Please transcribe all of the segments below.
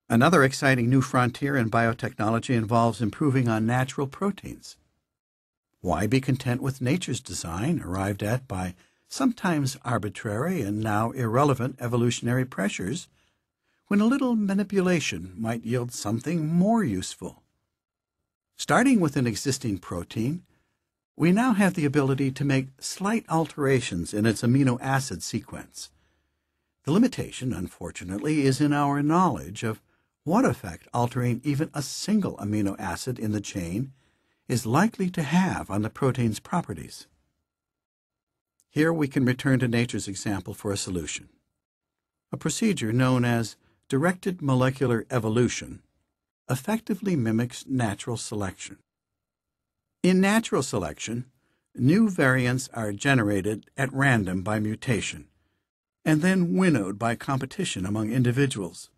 Another exciting new frontier in biotechnology involves improving on natural proteins. Why be content with nature's design, arrived at by sometimes arbitrary and now irrelevant evolutionary pressures, when a little manipulation might yield something more useful? Starting with an existing protein, we now have the ability to make slight alterations in its amino acid sequence. The limitation, unfortunately, is in our knowledge of what effect altering even a single amino acid in the chain is likely to have on the protein's properties. Here we can return to nature's example for a solution. A procedure known as directed molecular evolution effectively mimics natural selection. In natural selection, new variants are generated at random by mutation, and then winnowed by competition among individuals.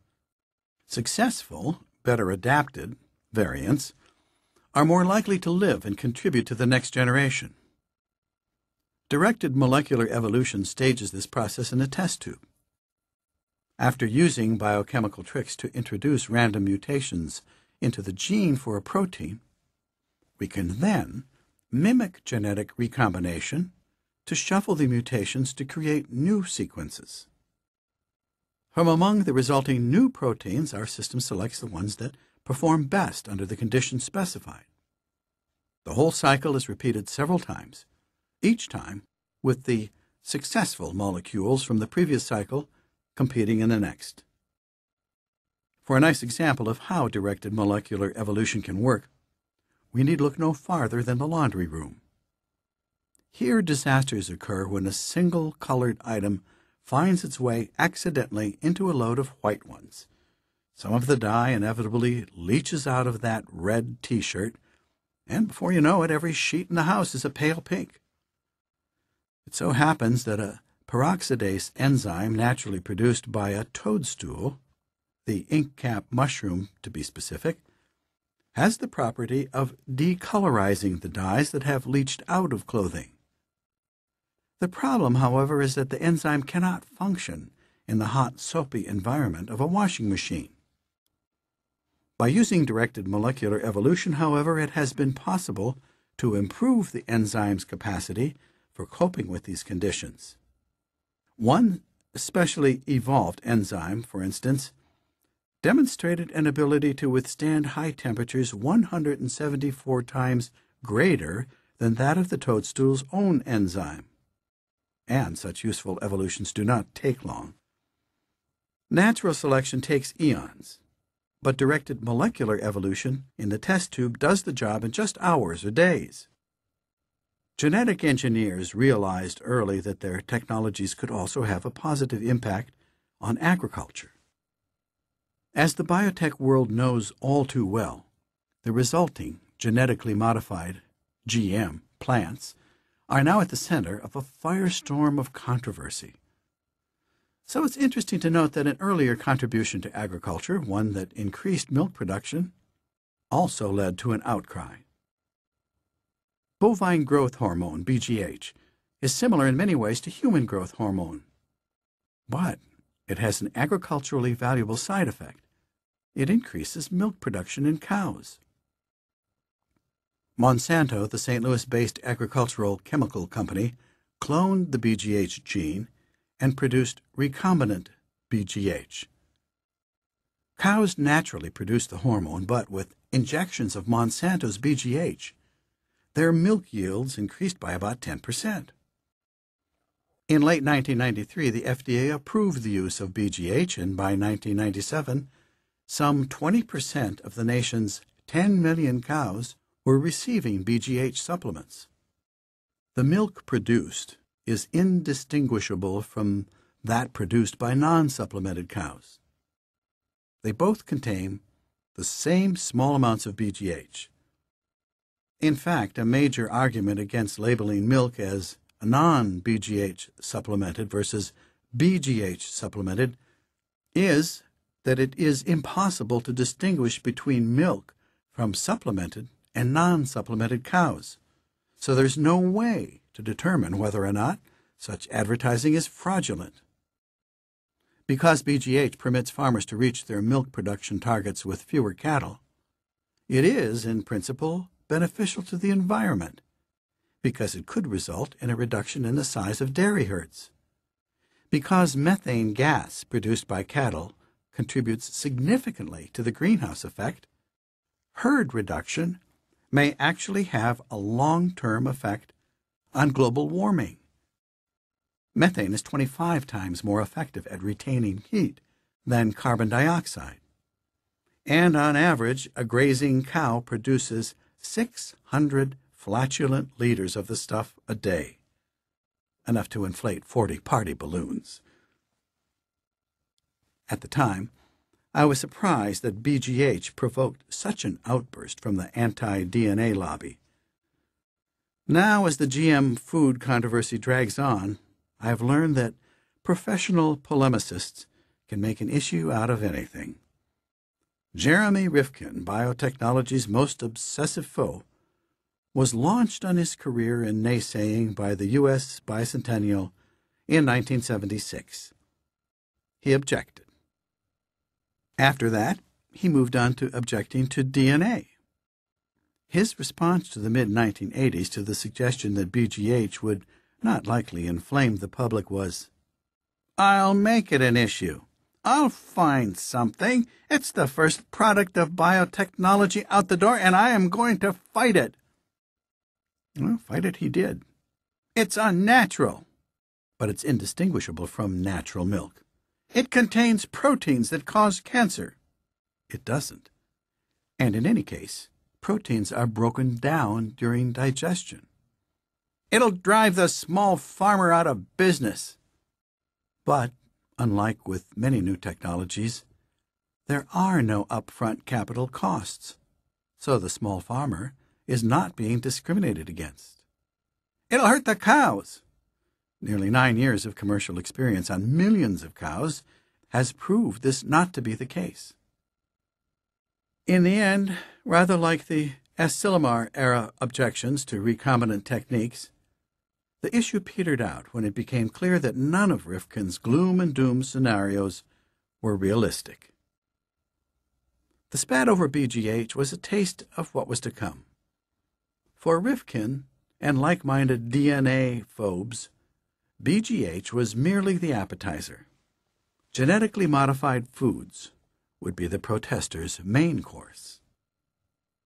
Successful, better adapted variants are more likely to live and contribute to the next generation. Directed molecular evolution stages this process in a test tube. After using biochemical tricks to introduce random mutations into the gene for a protein, we can then mimic genetic recombination to shuffle the mutations to create new sequences. From among the resulting new proteins, our system selects the ones that perform best under the conditions specified. The whole cycle is repeated several times, each time with the successful molecules from the previous cycle competing in the next. For a nice example of how directed molecular evolution can work, we need look no farther than the laundry room. Here disasters occur when a single colored item finds its way accidentally into a load of white ones. Some of the dye inevitably leaches out of that red T-shirt, and before you know it, every sheet in the house is a pale pink. It so happens that a peroxidase enzyme naturally produced by a toadstool, the ink cap mushroom to be specific, has the property of decolorizing the dyes that have leached out of clothing. The problem, however, is that the enzyme cannot function in the hot, soapy environment of a washing machine. By using directed molecular evolution, however, it has been possible to improve the enzyme's capacity for coping with these conditions. One specially evolved enzyme, for instance, demonstrated an ability to withstand high temperatures 174 times greater than that of the toadstool's own enzyme. And such useful evolutions do not take long. Natural selection takes eons, but directed molecular evolution in the test tube does the job in just hours or days. Genetic engineers realized early that their technologies could also have a positive impact on agriculture. As the biotech world knows all too well, the resulting genetically modified GM plants are now at the center of a firestorm of controversy. So it's interesting to note that an earlier contribution to agriculture, one that increased milk production, also led to an outcry. Bovine growth hormone, BGH, is similar in many ways to human growth hormone, but it has an agriculturally valuable side effect. It increases milk production in cows. Monsanto, the St. Louis-based agricultural chemical company, cloned the BGH gene and produced recombinant BGH. Cows naturally produce the hormone, but with injections of Monsanto's BGH, their milk yields increased by about 10%. In late 1993, the FDA approved the use of BGH, and by 1997, some 20% of the nation's 10 million cows were receiving BGH supplements. The milk produced is indistinguishable from that produced by non-supplemented cows. They both contain the same small amounts of BGH. In fact, a major argument against labeling milk as non-BGH supplemented versus BGH supplemented is that it is impossible to distinguish between milk from supplemented and non-supplemented cows, so there's no way to determine whether or not such advertising is fraudulent. Because BGH permits farmers to reach their milk production targets with fewer cattle, it is, in principle, beneficial to the environment, because it could result in a reduction in the size of dairy herds. Because methane gas produced by cattle contributes significantly to the greenhouse effect, herd reduction may actually have a long-term effect on global warming. Methane is 25 times more effective at retaining heat than carbon dioxide. And on average, a grazing cow produces 600 flatulent liters of the stuff a day, enough to inflate 40 party balloons. At the time, I was surprised that BGH provoked such an outburst from the anti-DNA lobby. Now, as the GM food controversy drags on, I have learned that professional polemicists can make an issue out of anything. Jeremy Rifkin, biotechnology's most obsessive foe, was launched on his career in naysaying by the U.S. bicentennial in 1976. He objected. After that, he moved on to objecting to DNA. His response to the mid-1980s to the suggestion that BGH would not likely inflame the public was, "I'll make it an issue. I'll find something. It's the first product of biotechnology out the door, and I am going to fight it." Well, fight it he did. It's unnatural, but it's indistinguishable from natural milk. It contains proteins that cause cancer. It doesn't. And in any case, proteins are broken down during digestion. It'll drive the small farmer out of business. But, unlike with many new technologies, there are no upfront capital costs, so the small farmer is not being discriminated against. It'll hurt the cows. Nearly 9 years of commercial experience on millions of cows has proved this not to be the case. In the end, rather like the Asilomar-era objections to recombinant techniques, the issue petered out when it became clear that none of Rifkin's gloom and doom scenarios were realistic. The spat over BGH was a taste of what was to come. For Rifkin and like-minded DNA phobes, BGH was merely the appetizer. Genetically modified foods would be the protesters' main course.